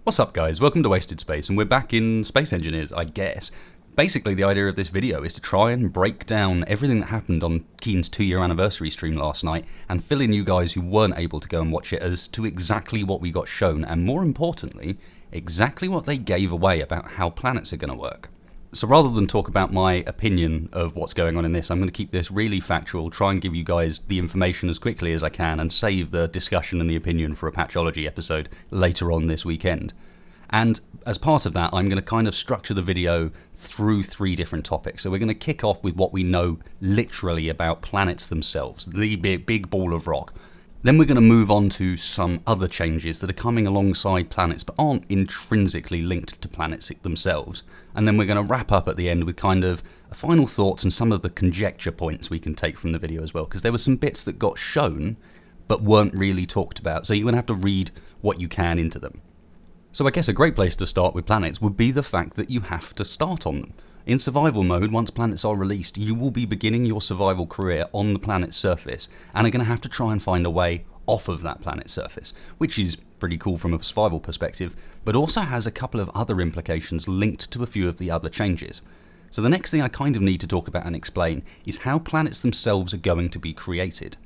What's up guys, welcome to Wasted Space, and we're back in Space Engineers, I guess. Basically the idea of this video is to try and break down everything that happened on Keen's 2-year anniversary stream last night and fill in you guys who weren't able to go and watch it as to exactly what we got shown, and more importantly, exactly what they gave away about how planets are going to work. So rather than talk about my opinion of what's going on in this, I'm going to keep this really factual, try and give you guys the information as quickly as I can, and save the discussion and the opinion for a Patchology episode later on this weekend. And as part of that, I'm going to kind of structure the video through 3 different topics. So we're going to kick off with what we know literally about planets themselves, the big ball of rock. Then we're going to move on to some other changes that are coming alongside planets but aren't intrinsically linked to planets themselves. And then we're going to wrap up at the end with kind of final thoughts and some of the conjecture points we can take from the video as well, because there were some bits that got shown but weren't really talked about. So you're going to have to read what you can into them. So I guess a great place to start with planets would be the fact that you have to start on them. In survival mode, once planets are released, you will be beginning your survival career on the planet's surface and are going to have to try and find a way off of that planet's surface, which is pretty cool from a survival perspective, but also has a couple of other implications linked to a few of the other changes. So the next thing I kind of need to talk about and explain is how planets themselves are going to be created.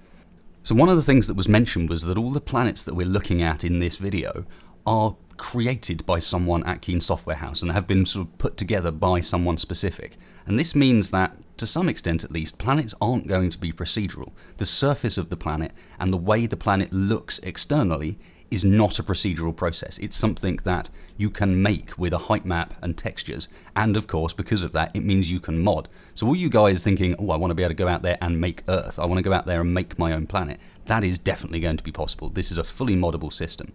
So one of the things that was mentioned was that all the planets that we're looking at in this video are created by someone at Keen Software House and have been sort of put together by someone specific. And this means that, to some extent at least, planets aren't going to be procedural. The surface of the planet and the way the planet looks externally is not a procedural process. It's something that you can make with a height map and textures, and of course because of that it means you can mod. So all you guys thinking, oh, I want to be able to go out there and make Earth, I want to go out there and make my own planet, that is definitely going to be possible. This is a fully moddable system.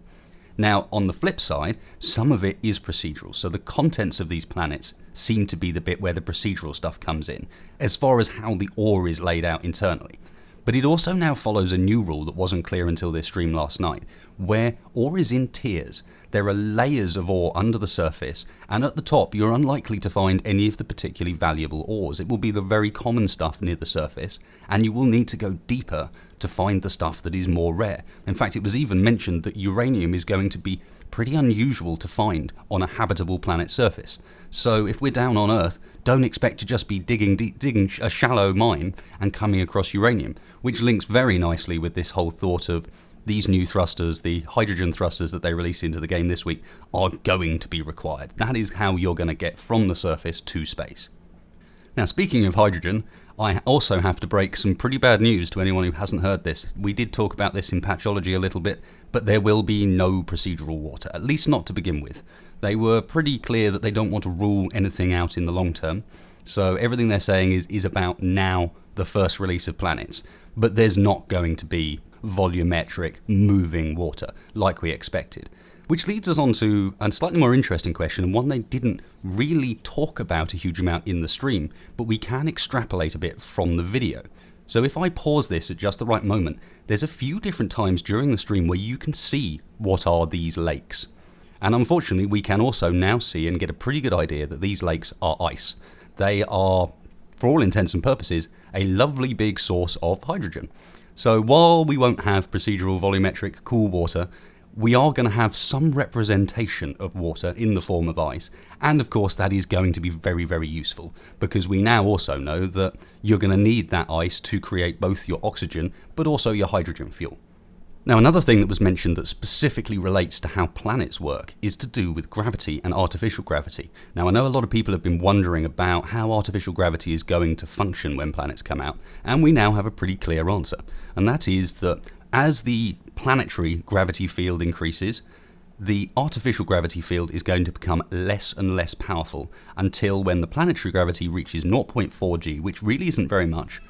Now, on the flip side, some of it is procedural, so the contents of these planets seem to be the bit where the procedural stuff comes in, as far as how the ore is laid out internally. But it also now follows a new rule that wasn't clear until this stream last night, where ore is in tiers. There are layers of ore under the surface, and at the top you're unlikely to find any of the particularly valuable ores. It will be the very common stuff near the surface, and you will need to go deeper to find the stuff that is more rare. In fact, it was even mentioned that uranium is going to be pretty unusual to find on a habitable planet surface. So if we're down on Earth, don't expect to just be digging a shallow mine and coming across uranium, which links very nicely with this whole thought of these new thrusters, the hydrogen thrusters that they released into the game this week, are going to be required. That is how you're going to get from the surface to space. Now, speaking of hydrogen, I also have to break some pretty bad news to anyone who hasn't heard this. We did talk about this in Patchology a little bit, but there will be no procedural water, at least not to begin with. They were pretty clear that they don't want to rule anything out in the long term, so everything they're saying is about now the first release of planets, but there's not going to be volumetric moving water like we expected. Which leads us on to a slightly more interesting question, and one they didn't really talk about a huge amount in the stream, but we can extrapolate a bit from the video. So if I pause this at just the right moment, there's a few different times during the stream where you can see what are these lakes. And unfortunately we can also now see and get a pretty good idea that these lakes are ice. They are, for all intents and purposes, a lovely big source of hydrogen. So while we won't have procedural volumetric cool water, we are going to have some representation of water in the form of ice, and of course that is going to be very, very useful, because we now also know that you're going to need that ice to create both your oxygen but also your hydrogen fuel. Now, another thing that was mentioned that specifically relates to how planets work is to do with gravity and artificial gravity. Now, I know a lot of people have been wondering about how artificial gravity is going to function when planets come out, and we now have a pretty clear answer, and that is that as the planetary gravity field increases, the artificial gravity field is going to become less and less powerful until when the planetary gravity reaches 0.4 G, which really isn't very much,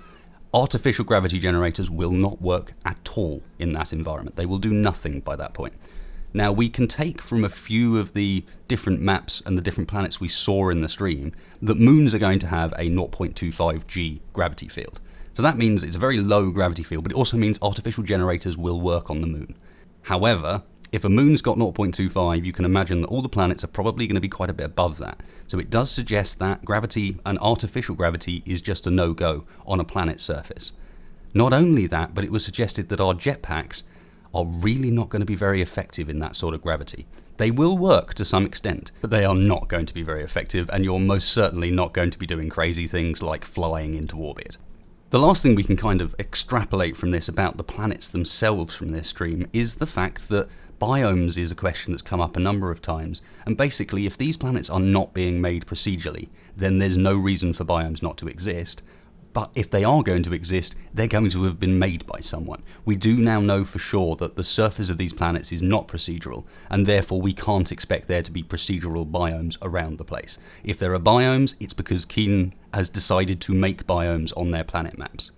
artificial gravity generators will not work at all in that environment. They will do nothing by that point. Now, we can take from a few of the different maps and the different planets we saw in the stream that moons are going to have a 0.25 G gravity field. So that means it's a very low gravity field, but it also means artificial generators will work on the moon. However, if a moon's got 0.25, you can imagine that all the planets are probably going to be quite a bit above that. So it does suggest that gravity and artificial gravity is just a no-go on a planet's surface. Not only that, but it was suggested that our jetpacks are really not going to be very effective in that sort of gravity. They will work to some extent, but they are not going to be very effective, and you're most certainly not going to be doing crazy things like flying into orbit. The last thing we can kind of extrapolate from this about the planets themselves from this stream is the fact that biomes is a question that's come up a number of times, and basically if these planets are not being made procedurally, then there's no reason for biomes not to exist. But if they are going to exist, they're going to have been made by someone. We do now know for sure that the surface of these planets is not procedural, and therefore we can't expect there to be procedural biomes around the place. If there are biomes, it's because Keen has decided to make biomes on their planet maps.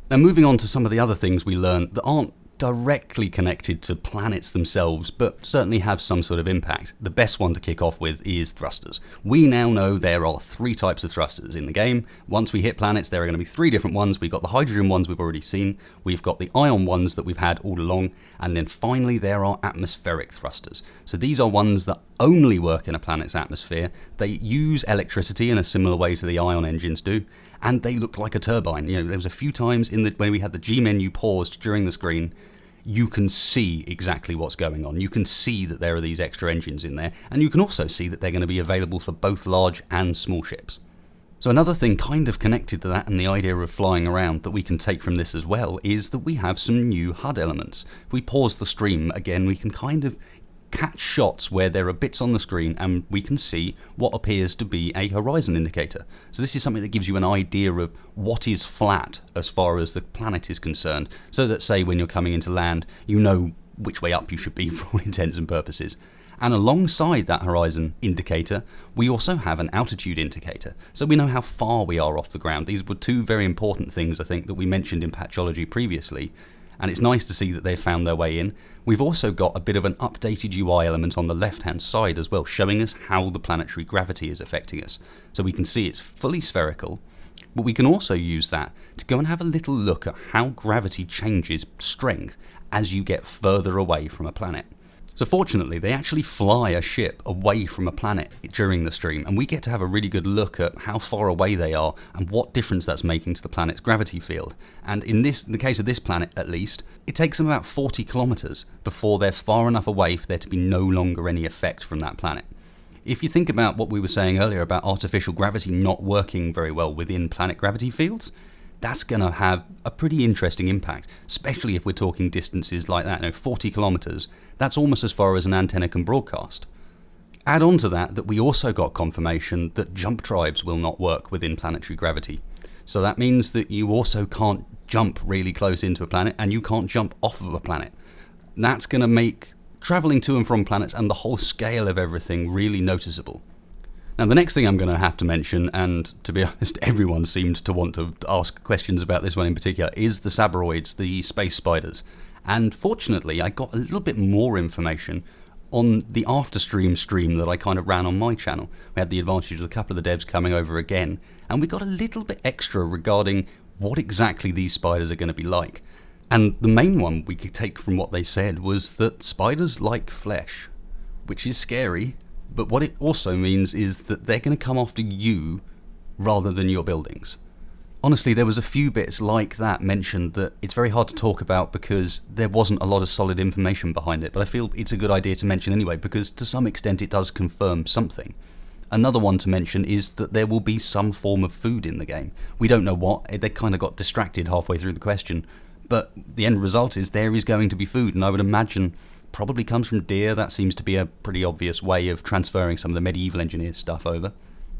Now moving on to some of the other things we learned that aren't directly connected to planets themselves, but certainly have some sort of impact. The best one to kick off with is thrusters. We now know there are 3 types of thrusters in the game. Once we hit planets, there are going to be 3 different ones. We've got the hydrogen ones we've already seen, we've got the ion ones that we've had all along, and then finally there are atmospheric thrusters. So these are ones that only work in a planet's atmosphere. They use electricity in a similar way to the ion engines do, and they look like a turbine. You know, there was a few times when we had the G menu paused during the screen, you can see exactly what's going on. You can see that there are these extra engines in there, and you can also see that they're going to be available for both large and small ships. So another thing kind of connected to that and the idea of flying around that we can take from this as well is that we have some new HUD elements. If we pause the stream again, we can kind of catch shots where there are bits on the screen and we can see what appears to be a horizon indicator. So this is something that gives you an idea of what is flat as far as the planet is concerned, so that say when you're coming into land you know which way up you should be for all intents and purposes. And alongside that horizon indicator, we also have an altitude indicator, so we know how far we are off the ground. These were 2 very important things I think that we mentioned in Patchology previously, and it's nice to see that they've found their way in. We've also got a bit of an updated UI element on the left hand side as well, showing us how the planetary gravity is affecting us. So we can see it's fully spherical, but we can also use that to go and have a little look at how gravity changes strength as you get further away from a planet. So fortunately, they actually fly a ship away from a planet during the stream, and we get to have a really good look at how far away they are and what difference that's making to the planet's gravity field. And in the case of this planet at least, it takes them about 40 kilometers before they're far enough away for there to be no longer any effect from that planet. If you think about what we were saying earlier about artificial gravity not working very well within planet gravity fields, that's going to have a pretty interesting impact, especially if we're talking distances like that, 40 kilometers. That's almost as far as an antenna can broadcast. Add on to that we also got confirmation that jump drives will not work within planetary gravity. So that means that you also can't jump really close into a planet, and you can't jump off of a planet. That's going to make traveling to and from planets and the whole scale of everything really noticeable. Now the next thing I'm going to have to mention, and to be honest everyone seemed to want to ask questions about this one in particular, is the sabroids, the space spiders. And fortunately I got a little bit more information on the after stream that I kind of ran on my channel. We had the advantage of a couple of the devs coming over again, and we got a little bit extra regarding what exactly these spiders are going to be like. And the main one we could take from what they said was that spiders like flesh, which is scary. But what it also means is that they're going to come after you rather than your buildings. Honestly, there was a few bits like that mentioned that it's very hard to talk about because there wasn't a lot of solid information behind it, but I feel it's a good idea to mention anyway because to some extent it does confirm something. Another one to mention is that there will be some form of food in the game. We don't know what, they kind of got distracted halfway through the question, but the end result is there is going to be food, and I would imagine probably comes from deer. That seems to be a pretty obvious way of transferring some of the medieval engineers stuff over.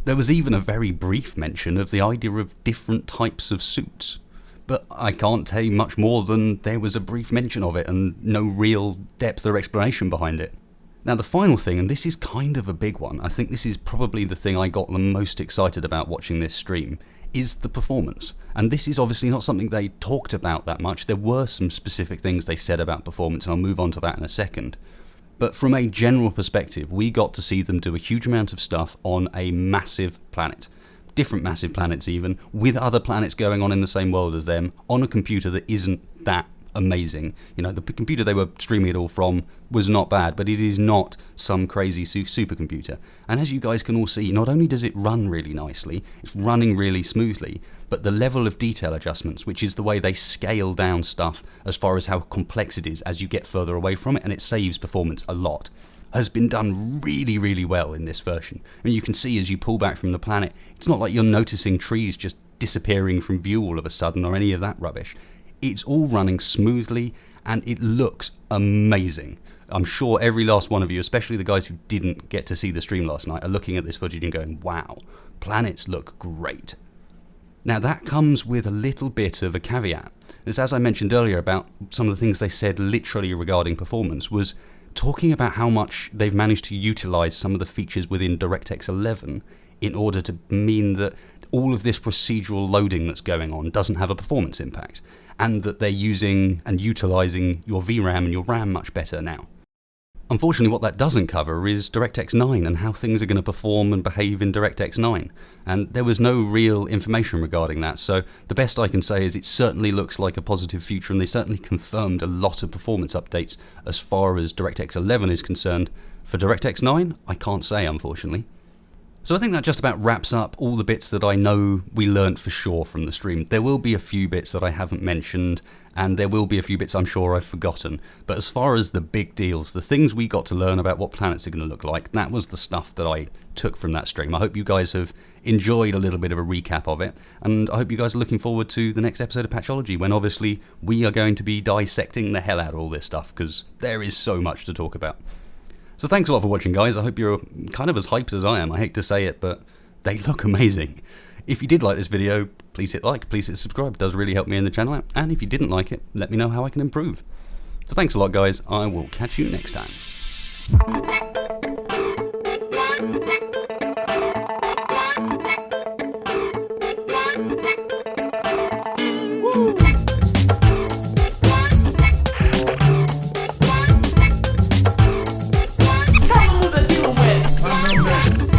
There was even a very brief mention of the idea of different types of suits, but I can't tell you much more than there was a brief mention of it and no real depth or explanation behind it. Now the final thing, and this is kind of a big one, I think this is probably the thing I got the most excited about watching this stream, is the performance. And this is obviously not something they talked about that much. There were some specific things they said about performance, and I'll move on to that in a second. But from a general perspective, we got to see them do a huge amount of stuff on a massive planet. Different massive planets even, with other planets going on in the same world as them, on a computer that isn't that amazing. You know, the computer they were streaming it all from was not bad, but it is not some crazy supercomputer. And as you guys can all see, not only does it run really nicely, it's running really smoothly, but the level of detail adjustments, which is the way they scale down stuff as far as how complex it is as you get further away from it, and it saves performance a lot, has been done really, really well in this version. I mean, you can see as you pull back from the planet, it's not like you're noticing trees just disappearing from view all of a sudden or any of that rubbish. It's all running smoothly and it looks amazing. I'm sure every last one of you, especially the guys who didn't get to see the stream last night, are looking at this footage and going, wow, planets look great. Now that comes with a little bit of a caveat. It's as I mentioned earlier about some of the things they said literally regarding performance was talking about how much they've managed to utilize some of the features within DirectX 11 in order to mean that all of this procedural loading that's going on doesn't have a performance impact, and that they're using and utilizing your VRAM and your RAM much better now. Unfortunately, what that doesn't cover is DirectX 9 and how things are going to perform and behave in DirectX 9. And there was no real information regarding that, so the best I can say is it certainly looks like a positive future, and they certainly confirmed a lot of performance updates as far as DirectX 11 is concerned. For DirectX 9, I can't say, unfortunately. So I think that just about wraps up all the bits that I know we learnt for sure from the stream. There will be a few bits that I haven't mentioned, and there will be a few bits I'm sure I've forgotten. But as far as the big deals, the things we got to learn about what planets are going to look like, that was the stuff that I took from that stream. I hope you guys have enjoyed a little bit of a recap of it, and I hope you guys are looking forward to the next episode of Patchology, when obviously we are going to be dissecting the hell out of all this stuff, because there is so much to talk about. So thanks a lot for watching, guys. I hope you're kind of as hyped as I am. I hate to say it, but they look amazing. If you did like this video, please hit like, please hit subscribe. It does really help me in the channel out. And if you didn't like it, let me know how I can improve. So thanks a lot, guys. I will catch you next time.